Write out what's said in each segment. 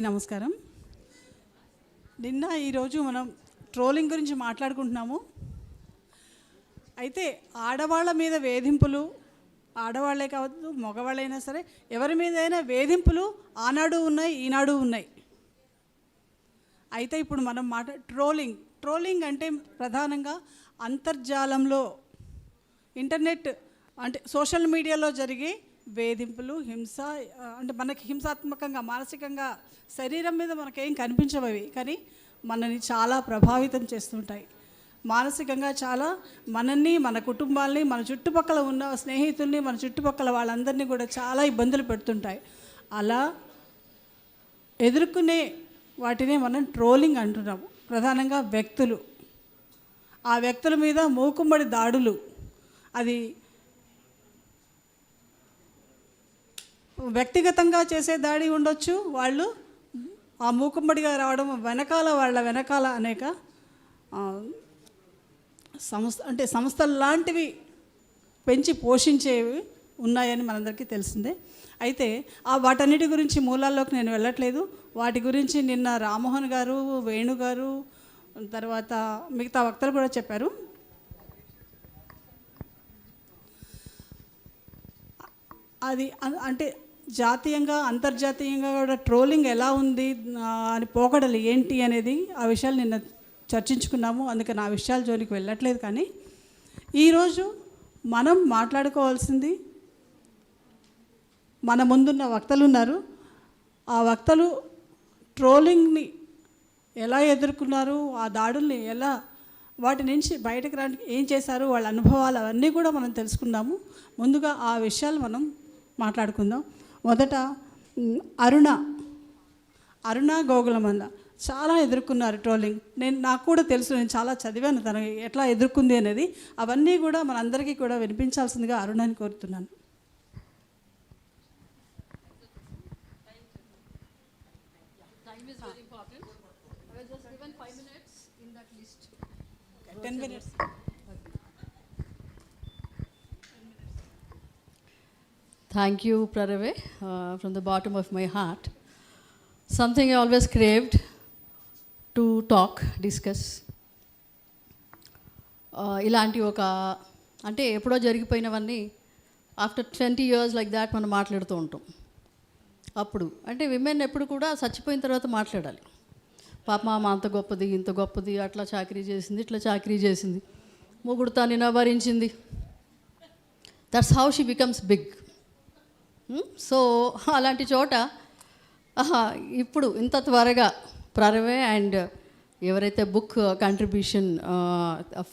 నమస్కారం. ఈరోజు మనం ట్రోలింగ్ గురించి మాట్లాడుకుంటున్నాము. అయితే ఆడవాళ్ళ మీద వేధింపులు, ఆడవాళ్లే కావద్దు మగవాళ్ళైనా సరే ఎవరి మీదైనా వేధింపులు ఆనాడు ఉన్నాయి, ఈనాడు ఉన్నాయి. అయితే ఇప్పుడు మనం ట్రోలింగ్ అంటే ప్రధానంగా అంతర్జాలంలో ఇంటర్నెట్ అంటే సోషల్ మీడియాలో జరిగే వేధింపులు, హింస, అంటే మనకి హింసాత్మకంగా మానసికంగా శరీరం మీద మనకేం కనిపించవవి, కానీ మనని చాలా ప్రభావితం చేస్తుంటాయి. మానసికంగా చాలా మనల్ని, మన కుటుంబాల్ని, మన చుట్టుపక్కల ఉన్న స్నేహితుల్ని, మన చుట్టుపక్కల వాళ్ళందరినీ కూడా చాలా ఇబ్బందులు పెడుతుంటాయి. అలా ఎదుర్కొనే వాటినే మనం ట్రోలింగ్ అంటున్నాము. ప్రధానంగా వ్యక్తులు, ఆ వ్యక్తుల మీద మూకుమ్మడి దాడులు, అది వ్యక్తిగతంగా చేసే దాడి ఉండొచ్చు. వాళ్ళు ఆ మూకుమ్మడిగా రావడం వాళ్ళ వెనకాల అనేక సంస్థలు లాంటివి పెంచి పోషించేవి ఉన్నాయని మనందరికీ తెలిసిందే. అయితే వాటన్నిటి గురించి మూలాల్లోకి నేను వెళ్ళట్లేదు. వాటి గురించి నిన్న రామ్మోహన్ గారు, వేణు గారు, తర్వాత మిగతా వక్తలు కూడా చెప్పారు. అది అంటే జాతీయంగా, అంతర్జాతీయంగా కూడా ట్రోలింగ్ ఎలా ఉంది అని పోకడలు ఏంటి అనేది ఆ విషయాలు నిన్న చర్చించుకున్నాము. అందుకని ఆ విషయాల జోలికి వెళ్ళట్లేదు. కానీ ఈరోజు మనం మాట్లాడుకోవాల్సింది, మన ముందున్న వక్తలు ఉన్నారు. ఆ వక్తలు ట్రోలింగ్ని ఎలా ఎదుర్కొన్నారు, ఆ దాడుల్ని ఎలా, వాటి నుంచి బయటకు రావడానికి ఏం చేశారు, వాళ్ళ అనుభవాలు అవన్నీ కూడా మనం తెలుసుకుందాము. ముందుగా ఆ విషయాలు మనం మాట్లాడుకుందాం. మొదట అరుణ గోగులమంద చాలా ఎదుర్కొన్నారు ట్రోలింగ్. నాకు కూడా తెలుసు, నేను చాలా చదివాను తను ఎట్లా ఎదుర్కొంది అనేది. అవన్నీ కూడా మనందరికీ కూడా వినిపించాల్సిందిగా అరుణని కోరుతున్నాను. Thank you, Prarave, from the bottom of my heart. Something I always craved to talk, discuss. ఇలాంటి ఒక అంటే ఎప్పుడో జరిగిపోయినవన్నీ ఆఫ్టర్ 20 years లైక్ దాట్ మనం మాట్లాడుతూ ఉంటాం. అప్పుడు అంటే విమెన్ ఎప్పుడు కూడా చచ్చిపోయిన తర్వాత మాట్లాడాలి. పాప మా అంత గొప్పది, ఇంత గొప్పది, అట్లా చాకరీ చేసింది, ఇట్లా చాకరీ చేసింది, మొగుడు తాను భరించింది. That's how she becomes big. So అలాంటి చోట ఇప్పుడు ఇంత త్వరగా ప్రరవే అండ్ ఎవరైతే బుక్ కంట్రిబ్యూషన్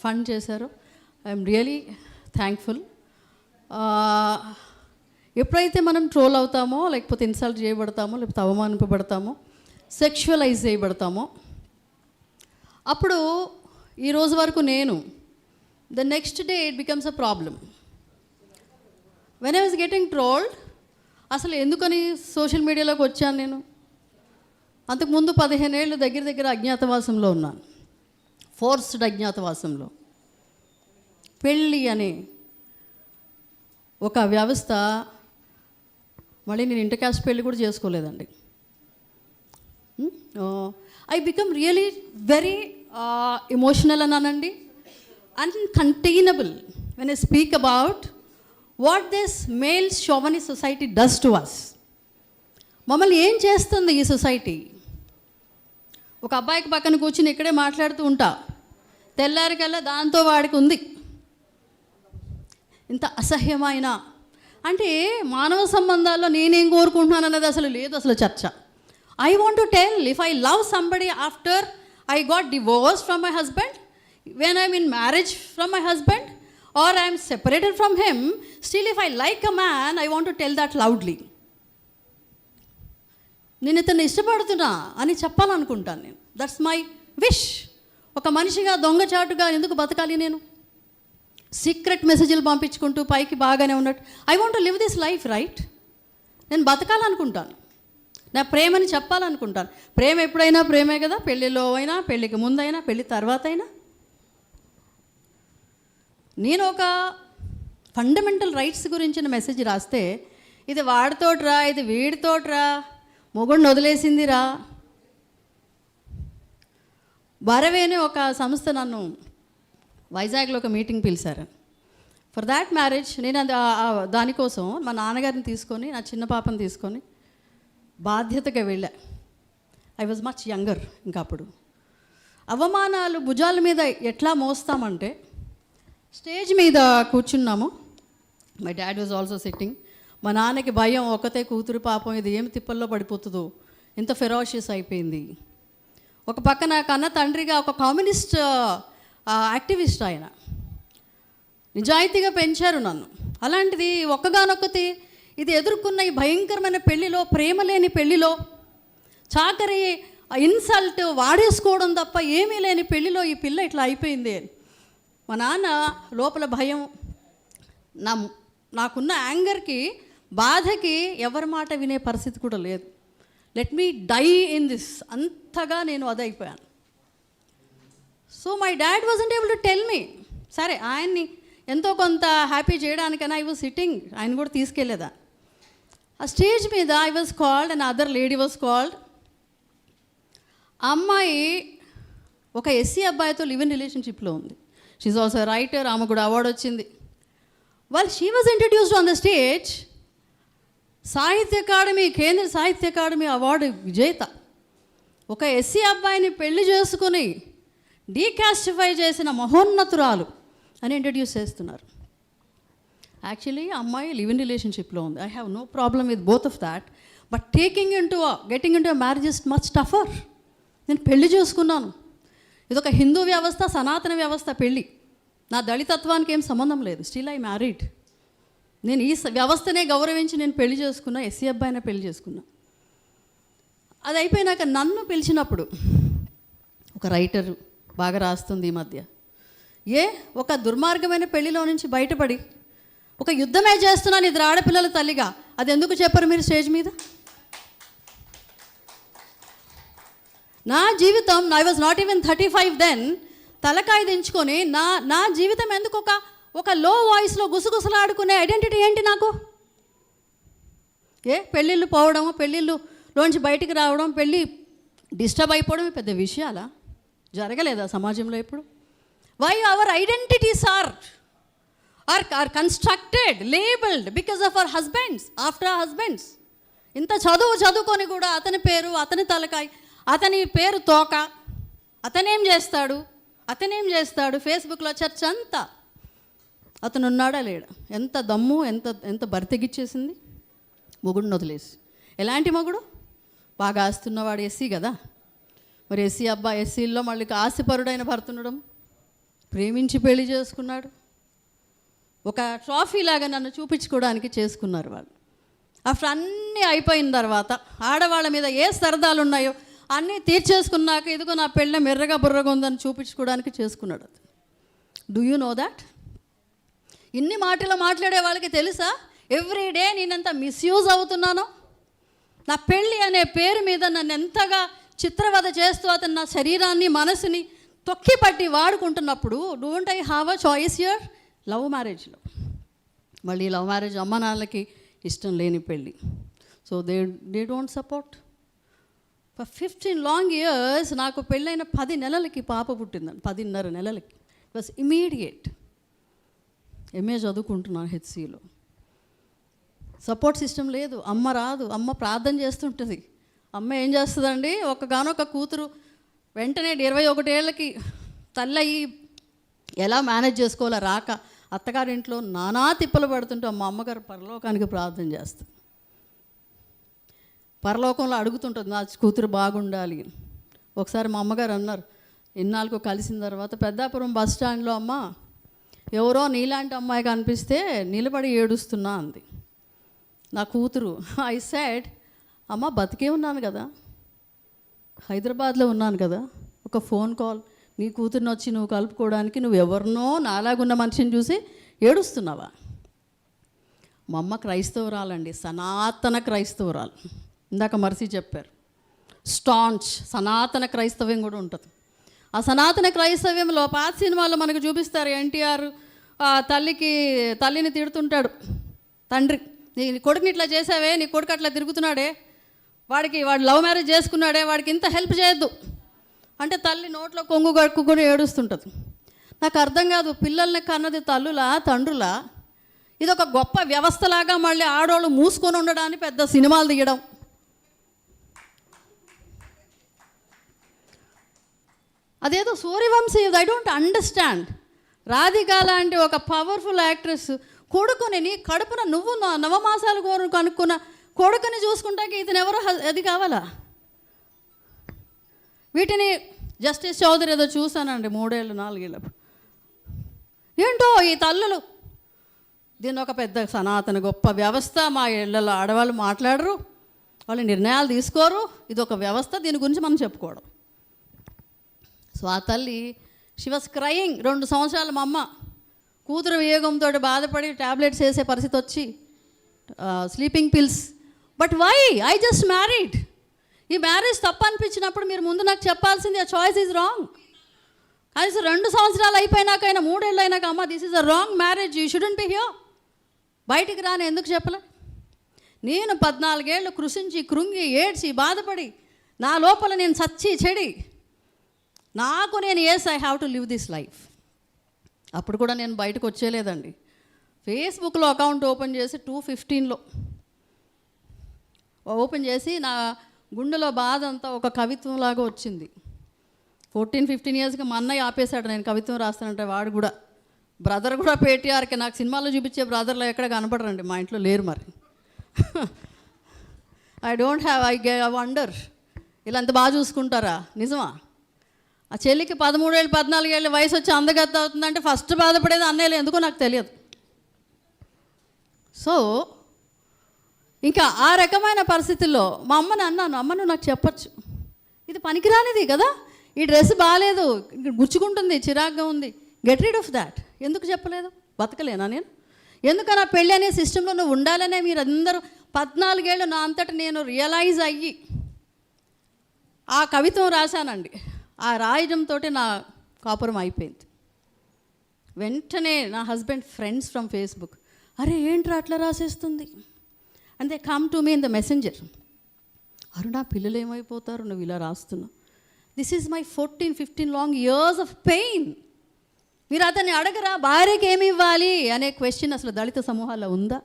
ఫండ్ చేశారో ఐఎమ్ రియలీ థ్యాంక్ఫుల్. ఎప్పుడైతే మనం ట్రోల్ అవుతామో, లేకపోతే ఇన్సల్ట్ చేయబడతామో, లేకపోతే అవమానింపబడతామో, సెక్షువలైజ్ చేయబడతామో, అప్పుడు ఈరోజు వరకు నేను the next day it becomes a problem. When I was getting trolled, అసలు ఎందుకని సోషల్ మీడియాలోకి వచ్చాను నేను? అంతకుముందు 15 ఏళ్ళు దగ్గర అజ్ఞాతవాసంలో ఉన్నాను, ఫోర్స్డ్ అజ్ఞాతవాసంలో. పెళ్ళి అనే ఒక వ్యవస్థ, మళ్ళీ నేను ఇంటర్ క్యాస్ట్ పెళ్ళి కూడా చేసుకోలేదండి. I become really very emotional అన్నానండి, uncontainable when I speak about what this male chauvinist society does to us. మమ్మల్ని ఏం చేస్తుంది ఈ సొసైటీ? ఒక అబ్బాయికి పక్కన కూర్చుని ఇక్కడే మాట్లాడుతూ ఉంటా, తెల్లారికల్లా దాంతో వాడికి ఉంది. ఇంత అసహ్యమైన అంటే మానవ సంబంధాల్లో నేనేం కోరుకుంటున్నాను అన్నది అసలు లేదు, అసలు చర్చ. I want to tell, if I love somebody after I got divorce from my husband, when I'm in marriage from my husband, or I am separated from him, still if I like a man, I want to tell that loudly. నేను ఇతన్ని ఇష్టపడుతున్నా అని చెప్పాలనుకుంటాను నేను. That's my wish. ఒక మనిషిగా దొంగచాటుగా ఎందుకు బతకాలి నేను? సీక్రెట్ మెసేజ్లు పంపించుకుంటూ పైకి బాగానే ఉన్నట్టు I want to live this life, right? నేను బతకాలనుకుంటాను, నా ప్రేమని చెప్పాలనుకుంటాను. ప్రేమ ఎప్పుడైనా ప్రేమే కదా, పెళ్ళిలో అయినా, పెళ్ళికి ముందైనా, పెళ్ళి తర్వాత అయినా. నేను ఒక ఫండమెంటల్ రైట్స్ గురించిన మెసేజ్ రాస్తే ఇది వాడితోట్రా, ఇది వీడితోట్రా, మొగుడిని వదిలేసిందిరా. భారవి అనే ఒక సంస్థ నన్ను వైజాగ్లో ఒక మీటింగ్ పిలిచారు. ఫర్ దాట్ మ్యారేజ్ నేను దానికోసం మా నాన్నగారిని తీసుకొని నా చిన్న పాపని తీసుకొని బాధ్యతగా వెళ్ళా. I was much younger. ఇంకా అప్పుడు అవమానాలు భుజాల మీద ఎట్లా మోస్తామంటే, స్టేజ్ మీద కూర్చున్నాము. My dad was also sitting. మా నాన్నకి భయం, ఒకతే కూతురు పాపం, ఇది ఏమి తిప్పల్లో పడిపోతుందో, ఇంత ఫెరాషియస్ అయిపోయింది. ఒక పక్కన కన్న తండ్రిగా ఒక కమ్యూనిస్ట్ యాక్టివిస్ట్ ఆయన, నిజాయితీగా పెంచారు నన్ను. అలాంటిది ఒక్కగానొక్కటి ఇది ఎదుర్కొన్న ఈ భయంకరమైన పెళ్లిలో, ప్రేమ లేని పెళ్లిలో, చాకరి ఇన్సల్ట్ వాడేసుకోవడం తప్ప ఏమీ లేని పెళ్లిలో ఈ పిల్ల ఇట్లా అయిపోయింది. మా నాన్న లోపల భయం, నాకున్న యాంగర్కి, బాధకి ఎవరి మాట వినే పరిస్థితి కూడా లేదు. Let me die in this, అంతగా నేను అదైపోయాను. So my dad wasn't able to tell me. సరే, ఆయన్ని ఎంతో కొంత హ్యాపీ చేయడానికైనా ఐ వాజ్ సిట్టింగ్, ఆయన కూడా తీసుకెళ్ళేదా. ఆ స్టేజ్ మీద I was called and other lady was called. ఆ అమ్మాయి ఒక ఎస్సీ అబ్బాయితో లివ్ ఇన్ రిలేషన్షిప్లో ఉంది. షీఈ్ ఆల్సో రైటర్, ఆమె కూడా అవార్డు వచ్చింది. Well, she was introduced on the stage. సాహిత్య అకాడమీ, కేంద్ర సాహిత్య అకాడమీ అవార్డు విజేత ఒక ఎస్సీ అబ్బాయిని పెళ్లి చేసుకుని డీకాస్టిఫై చేసిన మహోన్నతురాలు అని ఇంట్రడ్యూస్ చేస్తున్నారు. యాక్చువల్లీ అమ్మాయి లివ్ ఇన్ రిలేషన్షిప్లో ఉంది. I have no problem with both of that. But getting into marriage is much tougher. నేను పెళ్లి చేసుకున్నాను. ఇదొక హిందూ వ్యవస్థ, సనాతన వ్యవస్థ పెళ్ళి. నా దళితత్వానికి ఏం సంబంధం లేదు. Still I married. నేను ఈ వ్యవస్థనే గౌరవించి నేను పెళ్లి చేసుకున్నా, ఎస్సీ అబ్బాయినే పెళ్లి చేసుకున్నా. అది అయిపోయినాక నన్ను పిలిచినప్పుడు, ఒక రైటరు బాగా రాస్తుంది ఈ మధ్య, ఒక దుర్మార్గమైన పెళ్లిలో నుంచి బయటపడి ఒక యుద్ధమే చేస్తున్నాను ఇద్దరు ఆడపిల్లల తల్లిగా, అది ఎందుకు చెప్పరు మీరు స్టేజ్ మీద? నా జీవితం, I was not even 35 then, తలకాయ దించుకొని నా జీవితం ఎందుకు ఒక లో వాయిస్లో గుసగుసలాడుకునే ఐడెంటిటీ ఏంటి నాకు? పెళ్ళిళ్ళు పోవడం, పెళ్ళిళ్ళులోంచి బయటికి రావడం, పెళ్ళి డిస్టర్బ్ అయిపోవడం పెద్ద విషయాలా? జరగలేదా సమాజంలో ఇప్పుడు? Why our identities are constructed, labelled because of our husbands, after our husbands. ఇంత చదువుకొని కూడా అతని పేరు, అతని తలకాయ, అతని పేరు తోక, అతనేం చేస్తాడు, ఫేస్బుక్లో చర్చ అంతా. అతను ఉన్నాడా లేడా? ఎంత దమ్ము, ఎంత బరితెగిచ్చేసింది మొగుడిని వదిలేసి. ఎలాంటి మొగుడు? బాగా ఆస్తున్నవాడు, ఎస్సీ కదా. మరి ఎస్సీ అబ్బాయి, ఎస్సీల్లో మళ్ళీ ఆస్తిపరుడైన భర్త ఉండడం, ప్రేమించి పెళ్లి చేసుకున్నాడు. ఒక ట్రాఫీ లాగా నన్ను చూపించుకోవడానికి చేసుకున్నారు వాళ్ళు. ఆఫ్టర్ అన్నీ అయిపోయిన తర్వాత, ఆడవాళ్ళ మీద ఏ సరదాలు ఉన్నాయో అన్నీ తీర్చేసుకున్నాక, ఇదిగో నా పెళ్ళ మెర్రగా బుర్రగా ఉందని చూపించుకోవడానికి చేసుకున్నాడు. అది డూ యూ నో దాట్? ఇన్ని మాటలు మాట్లాడే వాళ్ళకి తెలుసా ఎవ్రీడే నేనంత మిస్యూజ్ అవుతున్నానో? నా పెళ్ళి అనే పేరు మీద నన్ను ఎంతగా చిత్రవద చేస్తూ అతను నా శరీరాన్ని, మనసుని తొక్కి పట్టి వాడుకుంటున్నప్పుడు, don't I have a choice here? Love మ్యారేజ్లో, మళ్ళీ లవ్ మ్యారేజ్ అమ్మ నాన్నలకి ఇష్టం లేని పెళ్ళి. So they don't support. For 15 long years నాకు పెళ్ళైన 10 నెలలకి పాప పుట్టిందండి, 10.5 నెలలకి. It was immediate. ఎంఏ చదువుకుంటున్నాను హెచ్సిలో. సపోర్ట్ సిస్టమ్ లేదు. అమ్మ రాదు. అమ్మ ప్రార్థన చేస్తుంటుంది. అమ్మ ఏం చేస్తుందండి, ఒకగానొక కూతురు వెంటనే 21 ఏళ్ళకి తల్లి అయ్యి ఎలా మేనేజ్ చేసుకోవాలో రాక అత్తగారింట్లో నానా తిప్పలు పడుతుంటే మా అమ్మగారు పరలోకానికి ప్రార్థన చేస్తుంది. పరలోకంలో అడుగుతుంటుంది నా కూతురు బాగుండాలి. ఒకసారి మా అమ్మగారు అన్నారు, ఇన్నాళ్ళకు కలిసిన తర్వాత, పెద్దాపురం బస్ స్టాండ్లో, అమ్మ ఎవరో నీలాంటి అమ్మాయి కనిపిస్తే నిలబడి ఏడుస్తున్నా అంది నా కూతురు. ఐ సెడ్, అమ్మ బతికే ఉన్నాను కదా, హైదరాబాద్లో ఉన్నాను కదా, ఒక ఫోన్ కాల్, నీ కూతుర్ని వచ్చి నువ్వు కలుపుకోవడానికి నువ్వు ఎవరినో నాలాగున్న మనిషిని చూసి ఏడుస్తున్నావా? మా అమ్మ క్రైస్తవురాలండి, సనాతన క్రైస్తవురాలు. ఇందాక మర్సి చెప్పారు, స్టాంచ్ సనాతన క్రైస్తవ్యం కూడా ఉంటుంది. ఆ సనాతన క్రైస్తవ్యంలో పాత సినిమాల్లో మనకు చూపిస్తారు, ఎన్టీఆర్ తల్లిని తిడుతుంటాడు తండ్రి, నీ కొడుకుని ఇట్లా చేసావే, నీ కొడుకు అట్లా తిరుగుతున్నాడే, వాడు లవ్ మ్యారేజ్ చేసుకున్నాడే, వాడికి ఇంత హెల్ప్ చేయొద్దు అంటే తల్లి నోట్లో కొంగు కట్టుకుని ఏడుస్తుంటుంది. నాకు అర్థం కాదు, పిల్లల్ని కన్నది తల్లులా తండ్రులా? ఇది ఒక గొప్ప వ్యవస్థలాగా మళ్ళీ ఆడవాళ్ళు మూసుకొని ఉండడానికి పెద్ద సినిమాలు తీయడం. అదేదో Suryavanshi, I don't understand. Radhika లాంటి ఒక పవర్ఫుల్ యాక్ట్రెస్ కొడుకుని నీ కడుపున నువ్వు నవమాసాలు కనుక్కున్న కొడుకుని చూసుకుంటాకి ఇతను ఎవరో అది కావాలా? వీటిని జస్టిస్ చౌదరి ఏదో చూశానండి 3 ఏళ్ళు 4 ఏళ్ళు. ఏంటో ఈ తల్లులు, దీన్ని ఒక పెద్ద సనాతన గొప్ప వ్యవస్థ. మా ఇళ్లలో ఆడవాళ్ళు మాట్లాడరు, వాళ్ళు నిర్ణయాలు తీసుకోరు, ఇది ఒక వ్యవస్థ, దీని గురించి మనం చెప్పుకోవడం. సో ఆ తల్లి షీ వాస్ క్రయింగ్. 2 సంవత్సరాలు మా అమ్మ కూతురు వియోగంతో బాధపడి ట్యాబ్లెట్స్ వేసే పరిస్థితి వచ్చి sleeping pills. But why? I just married. ఈ మ్యారేజ్ తప్పు అనిపించినప్పుడు మీరు ముందు నాకు చెప్పాల్సింది, ఆ చాయిస్ ఈజ్ రాంగ్. కనీసం 2 సంవత్సరాలు అయిపోయినాకైనా 3 ఏళ్ళు అయినాక, అమ్మ this is a wrong marriage, you shouldn't be here, బయటికి రాని ఎందుకు చెప్పలే? నేను 14 ఏళ్ళు కృషించి కృంగి ఏడ్చి బాధపడి నా లోపల నేను చచ్చి చెడి నాకు నేను I have to live this life. అప్పుడు కూడా నేను బయటకు వచ్చేలేదండి. ఫేస్బుక్లో అకౌంట్ ఓపెన్ చేసి 2015లో ఓపెన్ చేసి నా గుండెలో బాధ అంతా ఒక కవిత్వంలాగా వచ్చింది. 14-15 ఇయర్స్కి మా అన్నయ్య ఆపేశాడు నేను కవిత్వం రాస్తానంటే. వాడు కూడా బ్రదర్ కూడా పేటీఆర్కి, నాకు సినిమాలో చూపించే బ్రదర్లో ఎక్కడ కనపడరండి, మా ఇంట్లో లేరు మరి. ఐ వండర్ ఇలా అంత బాగా చూసుకుంటారా? నిజమా? ఆ చెల్లికి 13 ఏళ్ళు 14 ఏళ్ళ వయసు వచ్చి అందగత్త అవుతుందంటే ఫస్ట్ బాధపడేది అన్నయ్యలు, ఎందుకో నాకు తెలియదు. సో ఇంకా ఆ రకమైన పరిస్థితుల్లో మా అమ్మని అన్నాను, అమ్మ నువ్వు నాకు చెప్పచ్చు, ఇది పనికిరానిది కదా, ఈ డ్రెస్ బాగాలేదు, గుచ్చుకుంటుంది, చిరాగ్గా ఉంది, గెట్ రీడ్ ఆఫ్ దాట్. ఎందుకు చెప్పలేదు? బతకలేనా నేను? ఎందుకన్నా పెళ్ళి అనే సిస్టంలో నువ్వు ఉండాలనే మీరు అందరూ 14 ఏళ్ళు నా అంతటా నేను రియలైజ్ అయ్యి ఆ కవిత్వం రాశానండి. ఆ రాయడంతో నా కాపురం అయిపోయింది. వెంటనే నా హస్బెండ్ ఫ్రెండ్స్ ఫ్రమ్ ఫేస్బుక్, అరే ఏంట్రా అట్లా రాసేస్తుంది, and they come to me in the messenger. Aruna పిల్లలు ఏమైపోతారు నువ్వు ఇలా రాస్తున్నావు, this is my 14-15 long years of pain. మీరు అతన్ని అడగరా భార్యకి ఏమి ఇవ్వాలి అనే క్వశ్చన్ అసలు దళిత సమూహాల్లో ఉందా?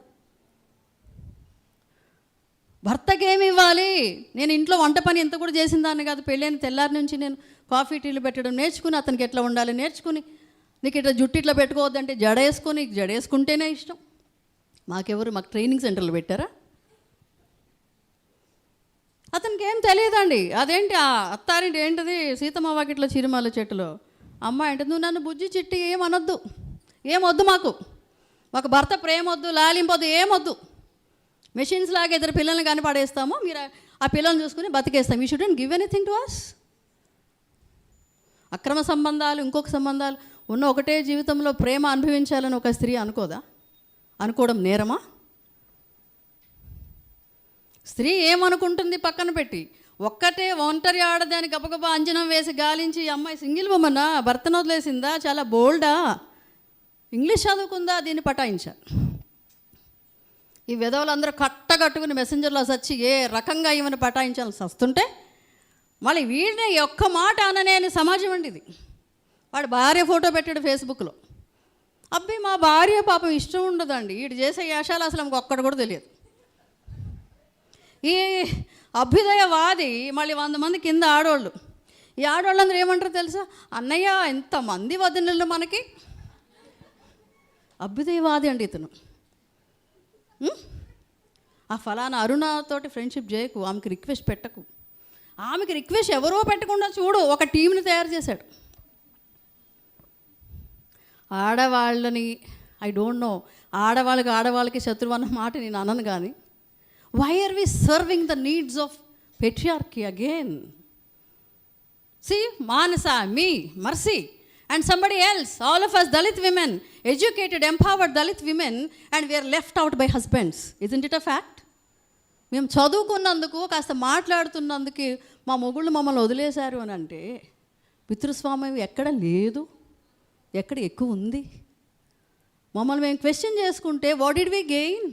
భర్తకి ఏమి ఇవ్వాలి? నేను ఇంట్లో వంట పని ఎంత కూడా చేసిన దాన్ని కాదు, పెళ్ళైన తెల్లారి నుంచి నేను కాఫీ టీలు పెట్టడం నేర్చుకుని, అతనికి ఎట్లా ఉండాలి నేర్చుకుని, నీకు ఇట్లా జుట్టు ఇట్లా పెట్టుకోవద్దంటే జడేసుకుంటేనే ఇష్టం. మాకు ట్రైనింగ్ సెంటర్లు పెట్టారా? అతనికి ఏం తెలియదండి. అదేంటి ఆ అత్తారింటి ఏంటిది సీతమ్మ వాకిట్లో చిరుమల చెట్టులో అమ్మాయి అంటే, నువ్వు నన్ను బుజ్జి చిట్టి ఏమనొద్దు, ఏమొద్దు, మాకు భర్త ప్రేమ వద్దు, లాలింపొద్దు, ఏమొద్దు, మెషిన్స్ లాగా ఇద్దరు పిల్లల్ని కనపడేస్తాము, మీరు ఆ పిల్లల్ని చూసుకుని బతికేస్తాం. You shouldn't give anything to us. అక్రమ సంబంధాలు, ఇంకొక సంబంధాలు ఉన్న ఒకటే జీవితంలో ప్రేమ అనుభవించాలని ఒక స్త్రీ అనుకోదా? అనుకోవడం నేరమా? స్త్రీ ఏమనుకుంటుంది పక్కన పెట్టి, ఒక్కటే ఒంటరి ఆడదాని గబగబా అంజనం వేసి గాలించి, అమ్మాయి సింగిల్ ఉమన్నా, భర్తను వదిలేసిందా, చాలా బోల్డా, ఇంగ్లీష్ చదువుకుందా, దీన్ని పటాయించాలి. ఈ విధవులందరూ కట్టుకుని మెసెంజర్లో వచ్చి ఏ రకంగా ఈమెను పటాయించాల్సి వస్తుంటే, మళ్ళీ వీడిని ఒక్క మాట అననేని సమాజం అండి ఇది. వాడు భార్య ఫోటో పెట్టాడు ఫేస్బుక్లో. అబ్బి మా భార్య పాపం ఇష్టం ఉండదండి, వీడు చేసే యాశాలు అసలు మాకు ఒక్కడు కూడా తెలియదు. ఈ అభ్యుదయవాది మళ్ళీ 100 మంది కింద ఆడవాళ్ళు. ఈ ఆడవాళ్ళందరూ ఏమంటారో తెలుసా? అన్నయ్య ఎంతమంది వదినలు మనకి. అభ్యుదయవాది అండి ఇతను. ఆ ఫలానా అరుణతోటి ఫ్రెండ్షిప్ చేయకు, ఆమెకి రిక్వెస్ట్ పెట్టకు. ఆమెకి రిక్వెస్ట్ ఎవరో పెట్టకుండా చూడు ఒక టీంని తయారు చేశాడు. ఆడవాళ్ళని ఐ డోంట్ నో, ఆడవాళ్ళకి శత్రువు అన్న మాట నేను అనను, కానీ why are we serving the needs of patriarchy again? See, Manasa, me, Mercy and somebody else, all of us Dalit women, educated, empowered Dalit women, and we are left out by husbands. Isn't it a fact? మేము చదువుకున్నందుకు కాస్త మాట్లాడుతున్నందుకు మా మొగుళ్ళు మమ్మల్ని వదిలేశారు అని అంటే, పితృస్వామ్యం ఎక్కడ లేదు, ఎక్కడ ఎక్కువ ఉంది? మమ్మల్ని మేము క్వశ్చన్ చేసుకుంటే వాట్ డిడ్ వి గెయిన్?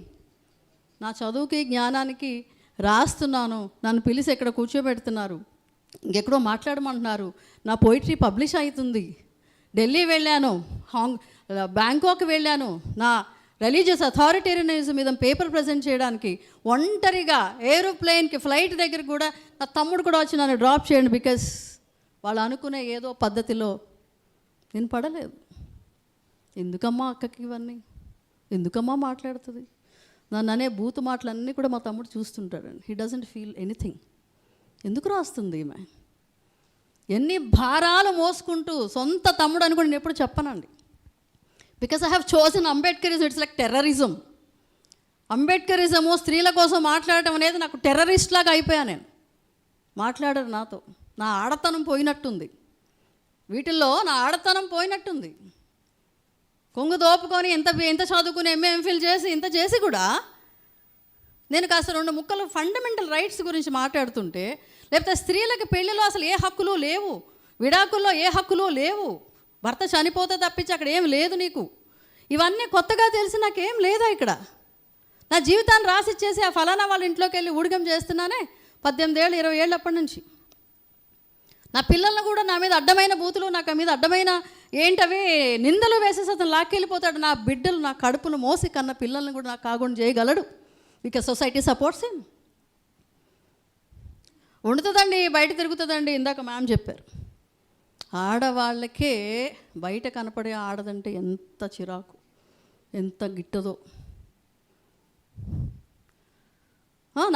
నా చదువుకి జ్ఞానానికి రాస్తున్నాను, నన్ను పిలిచి ఎక్కడ కూర్చోబెడుతున్నారు, ఇంకెక్కడో మాట్లాడమంటున్నారు, నా పోయిటరీ పబ్లిష్ అవుతుంది, ఢిల్లీ వెళ్ళాను, బ్యాంకాక్ వెళ్ళాను, నా రిలీజియస్ అథారిటేరియనిజం మీద పేపర్ ప్రజెంట్ చేయడానికి ఒంటరిగా ఏరోప్లేన్కి ఫ్లైట్ దగ్గర కూడా నా తమ్ముడు కూడా వచ్చి నన్ను డ్రాప్ చేయండి, బికాస్ వాళ్ళు అనుకునే ఏదో పద్ధతిలో నేను పడలేదు. ఎందుకమ్మా అక్కకి ఇవన్నీ, ఎందుకమ్మా మాట్లాడుతుంది, నన్ను అనే బూతు మాటలన్నీ కూడా మా తమ్ముడు చూస్తుంటాడండి. He doesn't feel anything. ఎందుకు రాస్తుంది ఈమె, ఎన్ని భారాలు మోసుకుంటూ, సొంత తమ్ముడు అని కూడా నేను ఎప్పుడు చెప్పనండి. Because I have chosen Ambedkarism, it's like terrorism. Ambedkarism, స్త్రీల కోసం మాట్లాడటం అనేది నాకు టెర్రరిస్ట్ లాగా అయిపోయా నేను. మాట్లాడరు నాతో, నా ఆడతనం పోయినట్టుంది, వీటిల్లో నా ఆడతనం పోయినట్టుంది. కొంగు దోపుకొని ఎంత చదువుకుని ఎంఫిల్ చేసి ఇంత చేసి కూడా నేను కాస్త 2 ముక్కలు ఫండమెంటల్ రైట్స్ గురించి మాట్లాడుతుంటే, లేకపోతే స్త్రీలకు పెళ్ళిలో అసలు ఏ హక్కులు లేవు, విడాకుల్లో ఏ హక్కులు లేవు, భర్త చనిపోతే తప్పించి అక్కడ ఏం లేదు నీకు, ఇవన్నీ కొత్తగా తెలిసి నాకేం లేదా ఇక్కడ. నా జీవితాన్ని రాసిచ్చేసి ఆ ఫలానా వాళ్ళ ఇంట్లోకి వెళ్ళి ఊడిగం చేస్తున్నానే 18 ఏళ్ళు 20 ఏళ్ళు అప్పటి నుంచి. నా పిల్లలను కూడా నా మీద అడ్డమైన బూతులు, నాకు మీద అడ్డమైన ఏంటవి నిందలు వేసేసి అతను లాక్కెళ్ళిపోతాడు. నా బిడ్డలు, నా కడుపును మోసి కన్న పిల్లల్ని కూడా నాకు కాకుండా చేయగలడు, బికాజ్ సొసైటీ సపోర్ట్స్ హిమ్. వండుతుందండి, బయట తిరుగుతుందండి. ఇందాక మ్యామ్ చెప్పారు, ఆడవాళ్ళకే బయట కనపడే ఆడదంటే ఎంత చిరాకు, ఎంత గిట్టదో.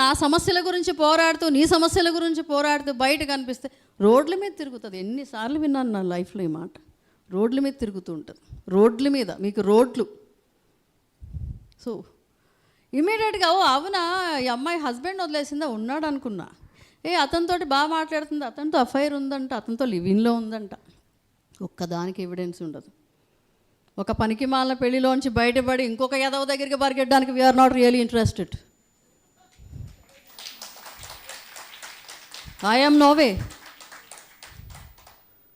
నా సమస్యల గురించి పోరాడుతూ, నీ సమస్యల గురించి పోరాడుతూ బయట కనిపిస్తే రోడ్ల మీద తిరుగుతుంది. ఎన్నిసార్లు విన్నాను నా లైఫ్లో ఈ మాట. రోడ్ల మీద తిరుగుతూ ఉంటుంది, రోడ్ల మీద మీకు రోడ్లు. సో ఇమీడియట్గా అవునా ఈ అమ్మాయి హస్బెండ్ వదిలేసిందా, ఉన్నాడు అనుకున్నా. అతనితోటి బాగా మాట్లాడుతుంది, అతనితో అఫైర్ ఉందంట, అతనితో లివింగ్లో ఉందంట. ఒక్కదానికి ఎవిడెన్స్ ఉండదు. ఒక పనికి మాలిన పెళ్లిలోంచి బయటపడి ఇంకొక యాదవ్ దగ్గరికి పరిగెట్టడానికి we're not really interested. I am no way.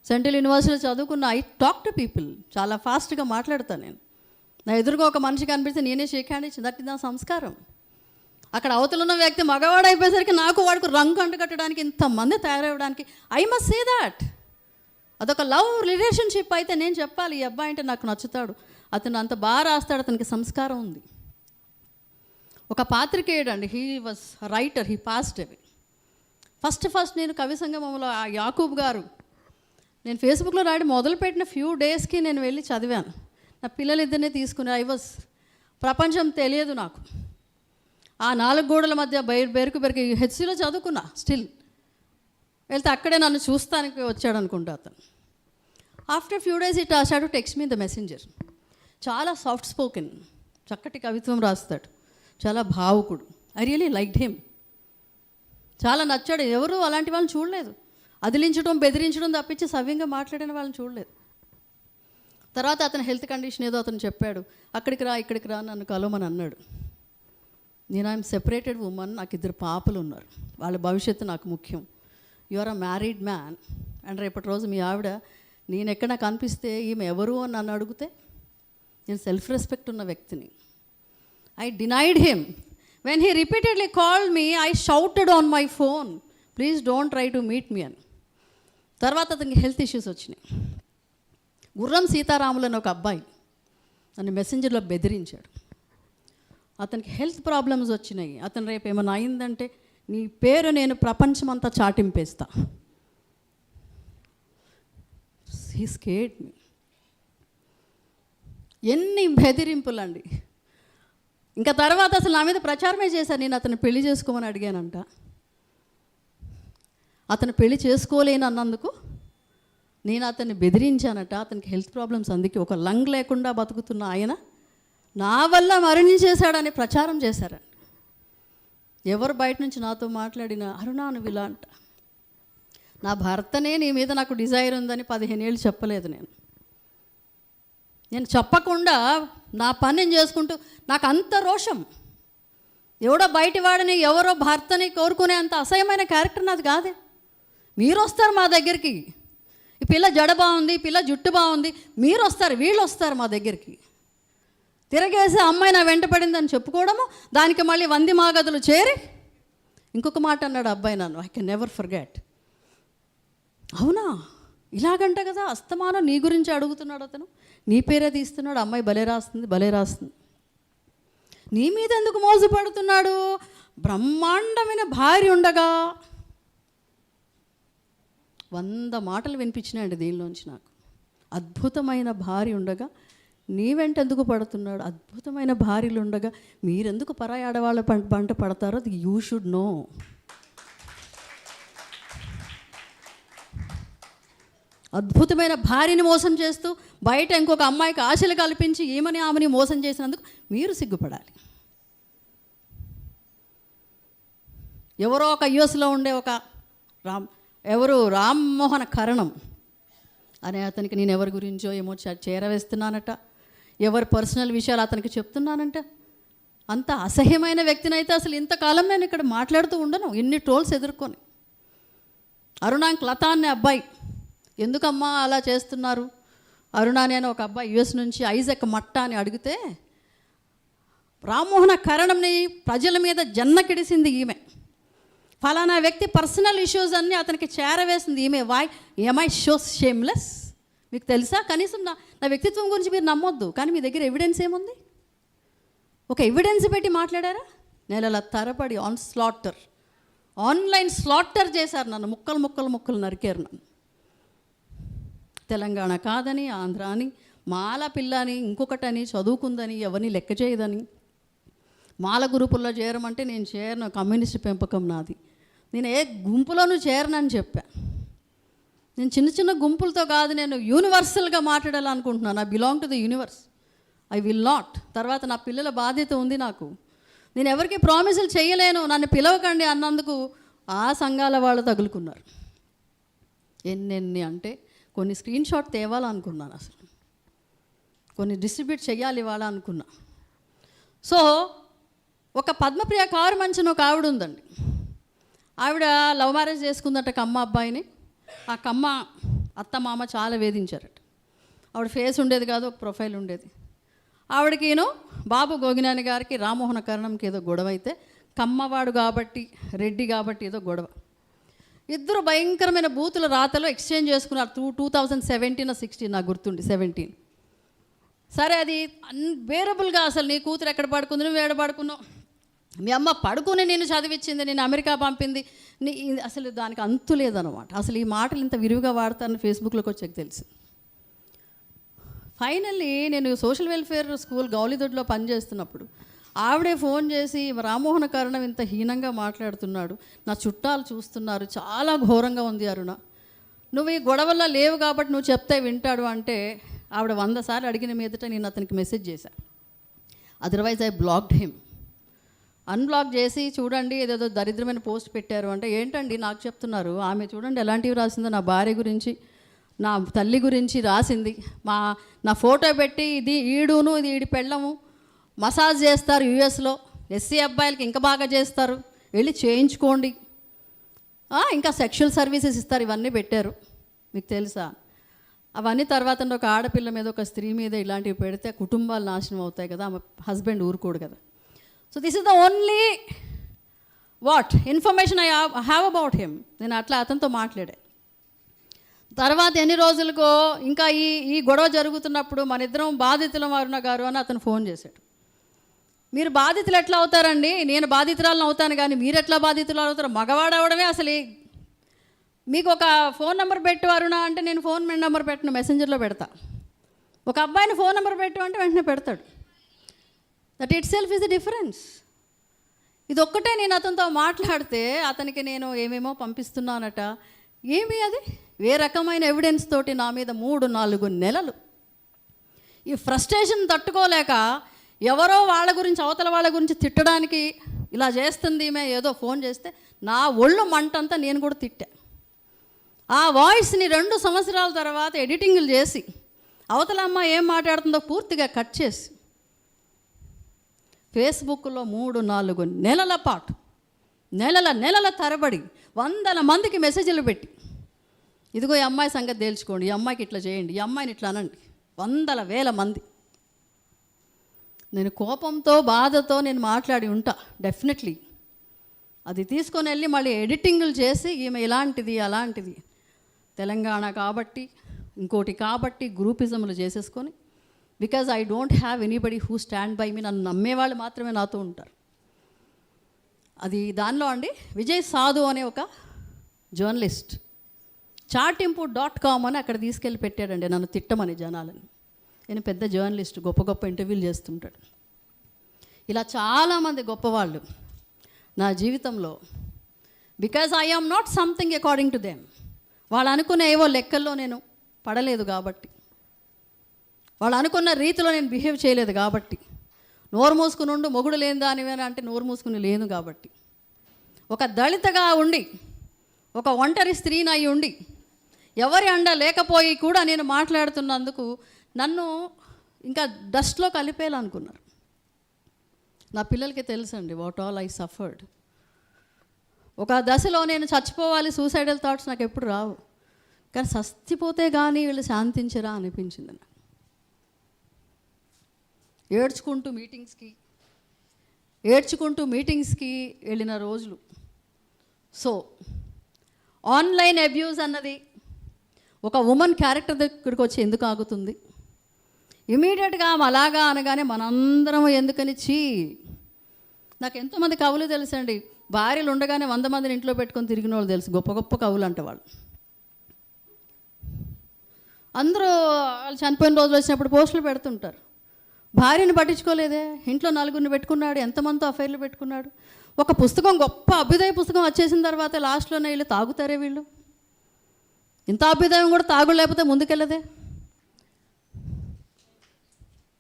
Central యూనివర్సిటీలో చదువుకున్న, ఐ టాక్ టు పీపుల్, చాలా ఫాస్ట్గా మాట్లాడతాను నేను. నా ఎదురుగా ఒక మనిషి కనిపిస్తే నేనే షేక్ హ్యాండ్ ఇచ్చి, దట్ ఇస్ నా సంస్కారం. అక్కడ అవతల ఉన్న వ్యక్తి మగవాడు అయిపోయేసరికి నాకు వాడికి రంగు అంటగట్టడానికి ఇంతమంది తయారవడానికి ఐ మస్ట్ సే దాట్. అదొక లవ్ రిలేషన్షిప్ అయితే నేను చెప్పాలి, ఈ అబ్బాయి అంటే నాకు నచ్చుతాడు, అతను అంత బాగా రాస్తాడు, అతనికి సంస్కారం ఉంది. ఒక పాత్రికేయుడు అండి, he was writer, he passed away. First నేను కవి సంగమంలో ఆ యాకూబ్ గారు, నేను ఫేస్బుక్లో రాయడం మొదలుపెట్టిన ఫ్యూ డేస్కి నేను వెళ్ళి చదివాను. నా పిల్లలిద్దరినీ తీసుకుని, ప్రపంచం తెలియదు నాకు. ఆ 4 గోడల మధ్య బెరుకు హెచ్సిలో చదువుకున్నా. స్టిల్ వెళ్తే అక్కడే నన్ను చూస్తానికి వచ్చాడు అనుకుంటా అతను. After few days it start to text me the messenger. చాలా సాఫ్ట్ స్పోకెన్, చక్కటి కవిత్వం రాస్తాడు, చాలా భావుకుడు. ఐ రియలీ లైక్డ్ హిమ్, చాలా నచ్చాడు. ఎవరు అలాంటి వాళ్ళని చూడలేదు, అదిలించడం బెదిరించడం తప్పించి సవ్యంగా మాట్లాడిన వాళ్ళని చూడలేదు. తర్వాత అతని హెల్త్ కండిషన్ ఏదో అతను చెప్పాడు, అక్కడికి రా ఇక్కడికి రా నన్ను కలవమని అన్నాడు. నేను ఐఎమ్ సెపరేటెడ్ ఉమెన్, నాకు 2 పాపలు ఉన్నారు, వాళ్ళ భవిష్యత్తు నాకు ముఖ్యం. You are a married man and రేపటి రోజు మీ ఆవిడ నేను ఎక్కడ నాకు అనిపిస్తే ఈమె ఎవరు అని నన్ను అడిగితే, నేను సెల్ఫ్ రెస్పెక్ట్ ఉన్న వ్యక్తిని. I denied him. When he repeatedly called me, I shouted on my phone, please don't try to meet me అని. తర్వాత అతనికి హెల్త్ ఇష్యూస్ వచ్చినాయి. గుర్రం సీతారాములు అని ఒక అబ్బాయి నన్ను మెసెంజర్లో బెదిరించాడు. అతనికి హెల్త్ ప్రాబ్లమ్స్ వచ్చినాయి. అతను రేపు ఏమైనా అయిందంటే నీ పేరు నేను ప్రపంచమంతా చాటింపేస్తా. హీ స్కేర్డ్ మీ. ఎన్ని బెదిరింపులండి. ఇంకా తర్వాత అసలు నా మీద ప్రచారమే చేశాను. నేను అతను పెళ్లి చేసుకోమని అడిగానంట. అతను పెళ్లి చేసుకోలేనన్నందుకు నేను అతన్ని బెదిరించానట. అతనికి హెల్త్ ప్రాబ్లమ్స్, అందుకే ఒక లంగ్ లేకుండా బతుకుతున్న ఆయన నా వల్ల మరణించేశాడని ప్రచారం చేశారండి. ఎవరు బయట నుంచి నాతో మాట్లాడినా, అరుణా నువ్వు ఇలా అంట. నా భర్తనే నీ మీద నాకు డిజైర్ ఉందని 15 ఏళ్ళు చెప్పలేదు నేను చెప్పకుండా నా పని నేను చేసుకుంటూ, నాకు అంత రోషం. ఎవడో బయటి వాడిని, ఎవరో భర్తని కోరుకునే అంత అసహ్యమైన క్యారెక్టర్ నాది కాదే. మీరు వస్తారు మా దగ్గరికి, ఈ పిల్ల జడ బాగుంది, ఈ పిల్ల జుట్టు బాగుంది, మీరు వస్తారు, వీళ్ళు వస్తారు మా దగ్గరికి. తిరగేసి అమ్మాయి నా వెంట పడిందని చెప్పుకోవడము, దానికి మళ్ళీ 100 మాగదులు చేరి ఇంకొక మాట అన్నాడు అబ్బాయి, నన్ను ఐ కెన్ నెవర్ ఫర్గెట్. అవునా, ఇలాగంట కదా, అస్తమానం నీ గురించి అడుగుతున్నాడు అతను, నీ పేరే తీస్తున్నాడు, అమ్మాయి భలే రాస్తుంది. నీ మీద ఎందుకు మోసపడుతున్నాడు? బ్రహ్మాండమైన భార్య ఉండగా 100 మాటలు వినిపించినాయండి దీనిలోంచి నాకు. అద్భుతమైన భార్య ఉండగా నీ వెంట ఎందుకు పడుతున్నాడు? అద్భుతమైన భార్యలు ఉండగా మీరెందుకు పరాయి ఆడవాళ్ళ పంట పడతారో అది యూ షుడ్ నో. అద్భుతమైన భార్యని మోసం చేస్తూ బయట ఇంకొక అమ్మాయికి ఆశలు కల్పించి ఆమెని మోసం చేసినందుకు మీరు సిగ్గుపడాలి. ఎవరో ఒక యుఎస్లో ఉండే ఒక రామ్మోహన కరణం అనే అతనికి నేను ఎవరి గురించో ఏమో చేరవేస్తున్నానట, ఎవరి పర్సనల్ విషయాలు అతనికి చెప్తున్నానంట. అంత అసహ్యమైన వ్యక్తినైతే అసలు ఇంతకాలం నేను ఇక్కడ మాట్లాడుతూ ఉండను, ఇన్ని ట్రోల్స్ ఎదుర్కొని. అరుణాంక్ లతా అనే అబ్బాయి, ఎందుకమ్మా అలా చేస్తున్నారు? అరుణాని అని ఒక అబ్బాయి యుఎస్ నుంచి ఐజక్ మట్టా అని అడిగితే, రామ్మోహన కరణంని ప్రజల మీద జన్నకిడిసింది ఈమె. ఫలానా వ్యక్తి పర్సనల్ ఇష్యూస్ అన్నీ అతనికి చేరవేసింది ఈమె. ఏమై షోస్ షేమ్లెస్? మీకు తెలుసా? కనీసం నా వ్యక్తిత్వం గురించి మీరు నమ్మొద్దు, కానీ మీ దగ్గర ఎవిడెన్స్ ఏముంది? ఒక ఎవిడెన్స్ పెట్టి మాట్లాడారా? నెలల తరబడి ఆన్లైన్ స్లాటర్ చేశారు నన్ను, ముక్కలు నరికారు నన్ను. తెలంగాణ కాదని, ఆంధ్ర అని, మాల పిల్ల అని, ఇంకొకటని, చదువుకుందని, ఎవరిని లెక్క చేయదని, మాల గ్రూపుల్లో చేరమంటే నేను చేరను, కమ్యూనిస్ట్ పెంపకం నాది, నేను ఏ గుంపులోనూ చేరనని చెప్పా. నేను చిన్న గుంపులతో కాదు, నేను యూనివర్సల్గా మాట్లాడాలనుకుంటున్నాను. I belong to the universe, I will not. తర్వాత నా పిల్లల బాధ్యత ఉంది నాకు, నేను ఎవరికి ప్రామిసులు చేయలేను. నన్ను పిలవకండి అన్నందుకు ఆ సంఘాల వాళ్ళు తగులుకున్నారు. ఎన్నెన్ని అంటే కొన్ని స్క్రీన్ షాట్ తేవాలనుకున్నాను, అసలు కొన్ని డిస్ట్రిబ్యూట్ చేయాలి ఇవాళ అనుకున్నా. సో ఒక పద్మప్రియ కారు మంచిన ఒక ఆవిడ ఉందండి. ఆవిడ లవ్ మ్యారేజ్ చేసుకుందట కమ్మ అబ్బాయిని. ఆ కమ్మ అత్త మామ చాలా వేధించారట. ఆవిడ ఫేస్ ఉండేది కాదు, ఒక ప్రొఫైల్ ఉండేది. ఆవిడకి బాబు గోగినాని గారికి రామ్మోహన కరణంకి ఏదో గొడవ అయితే, కమ్మవాడు కాబట్టి రెడ్డి కాబట్టి ఏదో గొడవ. ఇద్దరు భయంకరమైన బూతుల రాతలో ఎక్స్చేంజ్ చేసుకున్నారు. 2017-16 నాకు గుర్తుండి, 17. సరే, అది అన్బేరబుల్గా అసలు నీ కూతురు ఎక్కడ పడుకుంది, నువ్వు ఎక్కడ పడుకున్నావు, మీ అమ్మ పడుకుని నేను చదివించింది, నేను అమెరికా పంపింది, అసలు దానికి అంతు లేదనమాట. అసలు ఈ మాటలు ఇంత విరివిగా వాడతానని ఫేస్బుక్లోకి వచ్చాక తెలిసి, ఫైనల్లీ నేను సోషల్ వెల్ఫేర్ స్కూల్ గౌలిదొడ్లో పనిచేస్తున్నప్పుడు ఆవిడే ఫోన్ చేసి, రామ్మోహన కరణం ఇంత హీనంగా మాట్లాడుతున్నాడు, నా చుట్టాలు చూస్తున్నారు, చాలా ఘోరంగా ఉంది అరుణ, నువ్వు ఈ గొడవల్లో లేవు కాబట్టి నువ్వు చెప్తే వింటాడు అంటే, ఆవిడ 100 సార్లు అడిగిన మీదట నేను అతనికి మెసేజ్ చేశాను. Otherwise I blocked him. Unblock చేసి, చూడండి ఏదేదో దరిద్రమైన పోస్ట్ పెట్టారు అంటే, ఏంటండి నాకు చెప్తున్నారు, ఆమె చూడండి ఎలాంటివి రాసిందో, నా భార్య గురించి, నా తల్లి గురించి రాసింది, నా ఫోటో పెట్టి ఇది ఈడి పెళ్ళము మసాజ్ చేస్తారు యూఎస్లో, ఎస్సీ అబ్బాయిలకి ఇంకా బాగా చేస్తారు, వెళ్ళి చేయించుకోండి, ఇంకా సెక్షువల్ సర్వీసెస్ ఇస్తారు, ఇవన్నీ పెట్టారు. మీకు తెలుసా? అవన్నీ తర్వాత ఒక ఆడపిల్ల మీద, ఒక స్త్రీ మీద ఇలాంటివి పెడితే కుటుంబాలు నాశనం అవుతాయి కదా, ఆమె హస్బెండ్ ఊరుకోడు కదా. So this is the only information I have about him. నేను అట్లా అతనితో మాట్లాడా. తర్వాత ఎన్ని రోజులకో ఇంకా ఈ గొడవ జరుగుతున్నప్పుడు మన ఇద్దరం బాధితులం అరుణ గారు అని అతను ఫోన్ చేశాడు. మీరు బాధితులు ఎట్లా అవుతారండి, నేను బాధితురాలను అవుతాను కానీ మీరు ఎట్లా బాధితులు అవుతారు, మగవాడు అవడమే అసలు. మీకు ఒక ఫోన్ నెంబర్ పెట్టు అరుణ అంటే, నేను ఫోన్ నెంబర్ పెట్టను, మెసెంజర్లో పెడతా. ఒక అబ్బాయిని ఫోన్ నెంబర్ పెట్టు అంటే వెంటనే పెడతాడు. That it self is the difference. ఇది ఒక్కటే నేను అతనితో మాట్లాడితే అతనికి నేను ఏమేమో పంపిస్తున్నానట. ఏమి అది? ఏ రకమైన ఎవిడెన్స్ తోటి నా మీద 3-4 నెలలు ఈ ఫ్రస్ట్రేషన్ తట్టుకోలేక, ఎవరో వాళ్ళ గురించి, అవతల వాళ్ళ గురించి తిట్టడానికి ఇలా చేస్తుంది ఈమె, ఏదో ఫోన్ చేస్తే నా ఒళ్ళు మంటంతా నేను కూడా తిట్టా. ఆ వాయిస్ని 2 సంవత్సరాల తర్వాత ఎడిటింగ్లు చేసి, అవతల అమ్మ ఏం మాట్లాడుతుందో పూర్తిగా కట్ చేసి, ఫేస్బుక్లో 3-4 నెలల పాటు, నెలల తరబడి 100 మందికి మెసేజ్లు పెట్టి, ఇదిగో ఈ అమ్మాయి సంగతి తేల్చుకోండి, ఈ అమ్మాయికి ఇట్లా చేయండి, ఈ అమ్మాయిని ఇట్లా అనండి, 100,000 మంది. నేను కోపంతో, బాధతో నేను మాట్లాడి ఉంటా డెఫినెట్లీ, అది తీసుకొని వెళ్ళి మళ్ళీ ఎడిటింగ్లు చేసి ఈమె ఇలాంటిది అలాంటిది తెలంగాణ కాబట్టి ఇంకోటి కాబట్టి గ్రూపిజంలు చేసేసుకొని, because I don't have anybody who stand by me, నన్ను నమ్మేవాళ్ళు మాత్రమే నాతో ఉంటారు. అది దానిలో అండి విజయ్ సాధు అనే ఒక జర్నలిస్ట్ చాటింపు.com అని అక్కడ తీసుకెళ్ళి పెట్టాడండి నన్ను తిట్టమని జనాలని. నేను పెద్ద జర్నలిస్ట్, గొప్ప గొప్ప ఇంటర్వ్యూలు చేస్తుంటాడు. ఇలా చాలామంది గొప్పవాళ్ళు నా జీవితంలో, because I am not something according to them, వాళ్ళు అనుకునే ఏవో లెక్కల్లో నేను పడలేదు కాబట్టి, వాళ్ళు అనుకున్న రీతిలో నేను బిహేవ్ చేయలేదు కాబట్టి, నోరు మూసుకుని ఉండు మొగుడు లేని దానివేనా అంటే నోరు మూసుకుని లేను కాబట్టి, ఒక దళితగా ఉండి ఒక ఒంటరి స్త్రీని అయి ఉండి ఎవరి అండ లేకపోయి కూడా నేను మాట్లాడుతున్నందుకు నన్ను ఇంకా డస్ట్లో కలిపేయాలనుకున్నారు. నా పిల్లలకి తెలుసండి వాట్ ఆల్ ఐ సఫర్డ్. ఒక దశలో నేను చచ్చిపోవాలి, సూసైడల్ థాట్స్ నాకు ఎప్పుడు రావు, కానీ చచ్చిపోతే కానీ వీళ్ళు శాంతించరా అనిపించింది నాకు. ఏడ్చుకుంటూ మీటింగ్స్కి వెళ్ళిన రోజులు. సో ఆన్లైన్ అబ్యూస్ అన్నది ఒక ఉమెన్ క్యారెక్టర్ దగ్గరికి వచ్చి ఎందుకు ఆగుతుంది? ఇమీడియట్గా అలాగా అనగానే మనందరం ఎందుకని నాకు ఎంతోమంది కవులు తెలుసండి, భార్యలు ఉండగానే 100 మందిని ఇంట్లో పెట్టుకొని తిరిగిన వాళ్ళు తెలుసు, గొప్ప గొప్ప కవులు అంటే వాళ్ళు. అందరూ వాళ్ళు చనిపోయిన రోజులు వచ్చినప్పుడు పోస్టులు పెడుతుంటారు. భార్యను పట్టించుకోలేదే, ఇంట్లో 4గురిని పెట్టుకున్నాడు, ఎంతమందితో అఫైర్లు పెట్టుకున్నాడు. ఒక పుస్తకం, గొప్ప అభ్యుదయ పుస్తకం వచ్చేసిన తర్వాత లాస్ట్లోనే వీళ్ళు తాగుతారే, వీళ్ళు ఇంత అభ్యుదయం కూడా తాగు లేకపోతే ముందుకెళ్ళదే.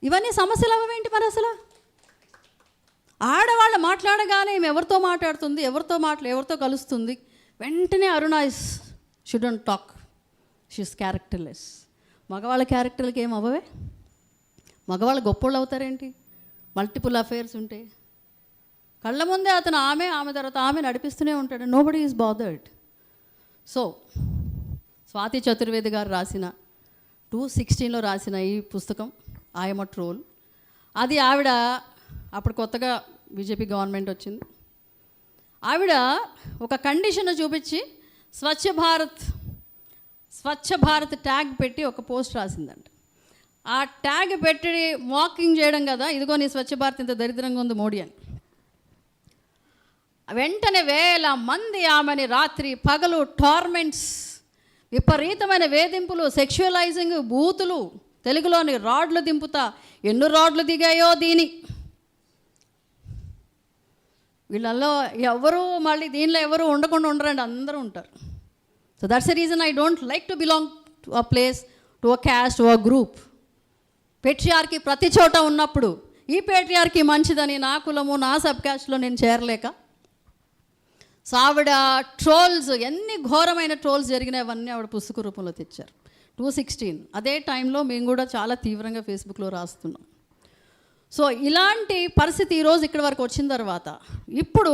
ఇవన్నీ సమస్యలు అవేంటి మరి? అసలు ఆడవాళ్ళు మాట్లాడగానే ఈమె ఎవరితో మాట్లాడుతుంది, ఎవరితో కలుస్తుంది, వెంటనే అరుణ షుడెంట్ టాక్, షీస్ క్యారెక్టర్లెస్. మగవాళ్ళ క్యారెక్టర్లకి ఏం అవ్వవే? మగవాళ్ళు గొప్పోళ్ళు అవుతారేంటి? మల్టిపుల్ అఫైర్స్ ఉంటే కళ్ళ ముందే అతను ఆమె తర్వాత ఆమె నడిపిస్తూనే ఉంటాడు. Nobody is bothered. So Swathi Chaturvedi గారు రాసిన 2016లో రాసిన ఈ పుస్తకం ఐఎమ్ ఎ ట్రోల్. అది ఆవిడ అప్పుడు కొత్తగా బీజేపీ గవర్నమెంట్ వచ్చింది. ఆవిడ ఒక కండిషన్ చూపించి స్వచ్ఛ భారత్ ట్యాగ్ పెట్టి ఒక పోస్ట్ రాసిందంట. ఆ ట్యాగ్ పెట్టి వాకింగ్ చేయడం కదా, ఇదిగో నీ స్వచ్ఛ భారత్ ఇంత దరిద్రంగా ఉంది మోడీ అని. వెంటనే 1000 మంది ఆమెని రాత్రి పగలు టార్మెంట్స్, విపరీతమైన వేధింపులు, సెక్షువలైజింగ్, బూతులు, తెలుగులోని రాడ్లు దింపుతా, ఎన్ని రాడ్లు దిగాయో దీని. వీళ్ళల్లో ఎవరు మళ్ళీ దీనిలో ఎవరు ఉండకుండా ఉండరండి, అందరూ ఉంటారు. So that's the reason I don't like to belong to a place, to a caste, to a group. Patriarchy ప్రతి చోట ఉన్నప్పుడు ఈ పేట్రియార్కీ మంచిదని నా కులము నా సబ్ క్యాస్ట్లో నేను చేరలేక, సో ఆవిడ ట్రోల్స్, ఎన్ని ఘోరమైన ట్రోల్స్ జరిగినవన్నీ ఆవిడ పుస్తక రూపంలో తెచ్చారు 2016. అదే టైంలో మేము కూడా చాలా తీవ్రంగా ఫేస్బుక్లో రాస్తున్నాం. సో ఇలాంటి పరిస్థితి ఈరోజు ఇక్కడి వరకు వచ్చిన తర్వాత ఇప్పుడు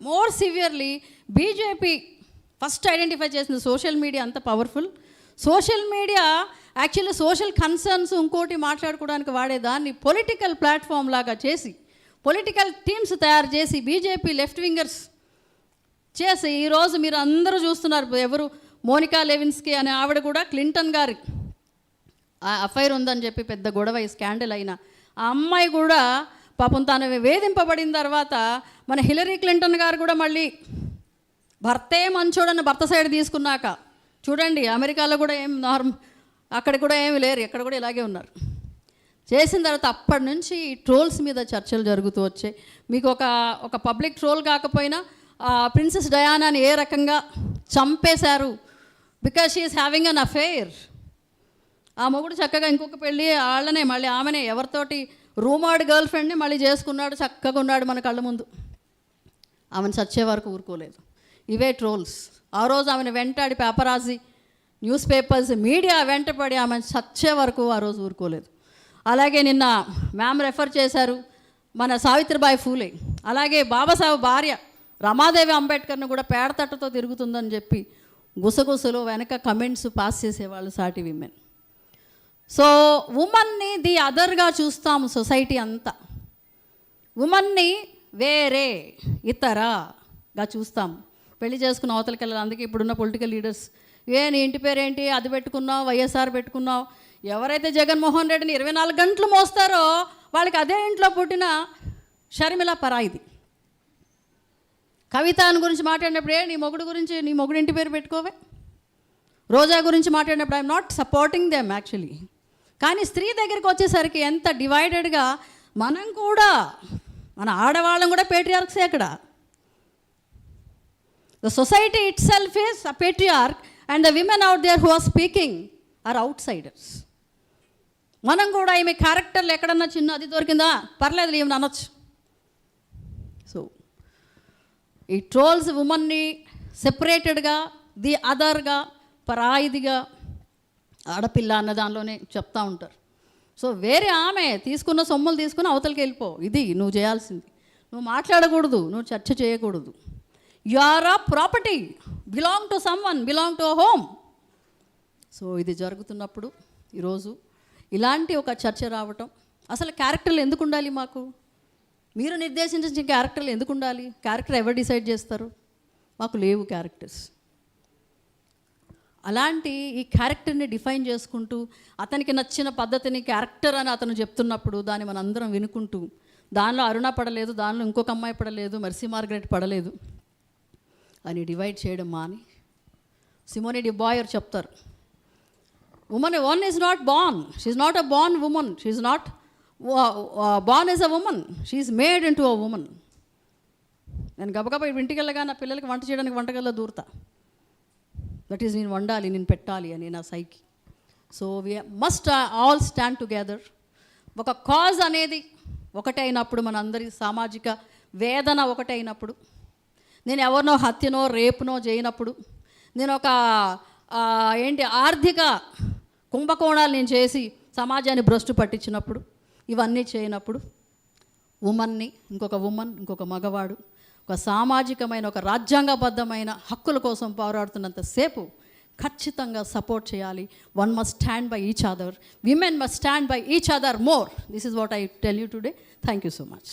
more severely BJP first identify చేసిన సోషల్ మీడియా అంత powerful. Social media actually social concerns ఇంకోటి మాట్లాడుకోవడానికి వాడేదాన్ని పొలిటికల్ ప్లాట్ఫామ్ లాగా చేసి, పొలిటికల్ టీమ్స్ తయారు చేసి, బీజేపీ లెఫ్ట్ వింగర్స్ చేసి ఈరోజు మీరు అందరూ చూస్తున్నారు. ఎవరు మోనికా లెవిన్స్కీ అనే ఆవిడ కూడా క్లింటన్ గారి అఫైర్ ఉందని చెప్పి పెద్ద గొడవ, స్కాండల్ అయిన ఆ అమ్మాయి కూడా పాపం తను వేధింపబడిన తర్వాత మన హిలరీ క్లింటన్ గారు కూడా మళ్ళీ భర్తే మంచోడని భర్త సైడ్ తీసుకున్నాక చూడండి, అమెరికాలో కూడా అక్కడ కూడా ఏమి లేరు, ఎక్కడ కూడా ఇలాగే ఉన్నారు. చేసిన తర్వాత అప్పటి నుంచి ఈ ట్రోల్స్ మీద చర్చలు జరుగుతూ వచ్చాయి. మీకు ఒక పబ్లిక్ ట్రోల్ కాకపోయినా ప్రిన్సెస్ డయానాని ఏ రకంగా చంపేశారు, because she is having an affair. ఆ మొగుడు చక్కగా ఇంకొక పెళ్ళి వాళ్ళనే మళ్ళీ ఆమెనే ఎవరితోటి రూమర్డ్ గర్ల్ ఫ్రెండ్ని మళ్ళీ చేసుకున్నాడు, చక్కగా ఉన్నాడు మన కళ్ళ ముందు. ఆమెను చచ్చే వరకు ఊరుకోలేదు. ఇవే ట్రోల్స్. ఆ రోజు ఆమెను వెంటాడి పేపరాజీ, న్యూస్ పేపర్స్, మీడియా వెంటపడి ఆమెను చచ్చే వరకు ఆ రోజు ఊరుకోలేదు. అలాగే నిన్న మ్యామ్ రెఫర్ చేశారు మన సావిత్రిబాయి ఫూలే, అలాగే బాబాసాహెబ్ భార్య రమాదేవి అంబేద్కర్ను కూడా పేడతట్టుతో తిరుగుతుందని చెప్పి గుసగుసలు వెనక కమెంట్స్ పాస్ చేసేవాళ్ళు సాటి విమెన్. సో ఉమెన్ని ది అదర్గా చూస్తాము సొసైటీ అంతా. ఉమెన్ని వేరే, ఇతర, చూస్తాం. పెళ్లి చేసుకున్న అవతలకి వెళ్ళాలి. అందుకే ఇప్పుడున్న పొలిటికల్ లీడర్స్, నీ ఇంటి పేరేంటి, అది పెట్టుకున్నావు, వైఎస్ఆర్ పెట్టుకున్నావు. ఎవరైతే జగన్మోహన్ రెడ్డిని 24 గంటలు మోస్తారో వాళ్ళకి అదే ఇంట్లో పుట్టిన షర్మిల పరాయిది. కవిత గురించి మాట్లాడినప్పుడు నీ మొగుడు గురించి, నీ మొగుడు ఇంటి పేరు పెట్టుకోవే. రోజా గురించి మాట్లాడినప్పుడు I'm not supporting them actually. కానీ స్త్రీ దగ్గరికి వచ్చేసరికి ఎంత డివైడెడ్గా మనం కూడా, మన ఆడవాళ్ళం కూడా పేట్రియార్క్సే అక్కడ. The society itself is a patriarch and the women out there who are speaking are outsiders. మనం కూడా ఈమె క్యారెక్టర్లు ఎక్కడన్నా చిన్న అది దొరికిందా పర్లేదు ఈమెను అనొచ్చు. సో ఈ ట్రోల్స్ ఉమెన్ని సెపరేటెడ్గా, ది అదర్గా, పరాయిదిగా, ఆడపిల్ల అన్న దానిలోనే చెప్తూ ఉంటారు. సో వేరే ఆమె తీసుకున్న సొమ్ములు తీసుకుని అవతలకి వెళ్ళిపో, ఇది నువ్వు చేయాల్సింది. నువ్వు మాట్లాడకూడదు, నువ్వు చర్చ చేయకూడదు. You are a property, belong to someone, belong to a home. So ఇది జరుగుతున్నప్పుడు ఈరోజు ఇలాంటి ఒక చర్చ రావటం, అసలు క్యారెక్టర్లు ఎందుకు ఉండాలి మాకు? మీరు నిర్దేశించిన క్యారెక్టర్లు ఎందుకు ఉండాలి? క్యారెక్టర్ ఎవరు డిసైడ్ చేస్తారు? మాకు లేవు క్యారెక్టర్స్. అలాంటి ఈ క్యారెక్టర్ని డిఫైన్ చేసుకుంటూ అతనికి నచ్చిన పద్ధతిని క్యారెక్టర్ అని అతను చెప్తున్నప్పుడు దాన్ని మనం అందరం వినుకుంటూ, దానిలో అరుణ పడలేదు, దానిలో ఇంకొక అమ్మాయి పడలేదు, మెర్సీ మార్గరెట్ పడలేదు అని డివైడ్ చేయడం మాని, సిమోనే డి బాయర్ చెప్తారు, one is not born, she's not a born woman, she's not born is a woman, she's made into a woman. నేను గబగబా ఇంటికి వెళ్ళగా నా పిల్లలకి వంట చేయడానికి వంటగల్లో దూరతా. దట్ ఈజ్ నేను వండాలి, నేను పెట్టాలి అని నా సైకి. So we must all stand together. ఒక కాజ్ అనేది ఒకటే అయినప్పుడు, మన అందరి సామాజిక వేదన ఒకటే అయినప్పుడు, నేను ఎవరినో హత్యనో రేపునో చేయనప్పుడు, నేను ఒక ఆర్థిక కుంభకోణాలు నేను చేసి సమాజాన్ని భ్రష్టు పట్టించినప్పుడు, ఇవన్నీ చేయనప్పుడు, ఉమన్ని ఇంకొక ఉమన్, ఇంకొక మగవాడు ఒక సామాజికమైన, ఒక రాజ్యాంగబద్ధమైన హక్కుల కోసం పోరాడుతున్నంతసేపు ఖచ్చితంగా సపోర్ట్ చేయాలి. One must stand by each other, women must stand by each other more. This is what I tell you today. Thank you so much.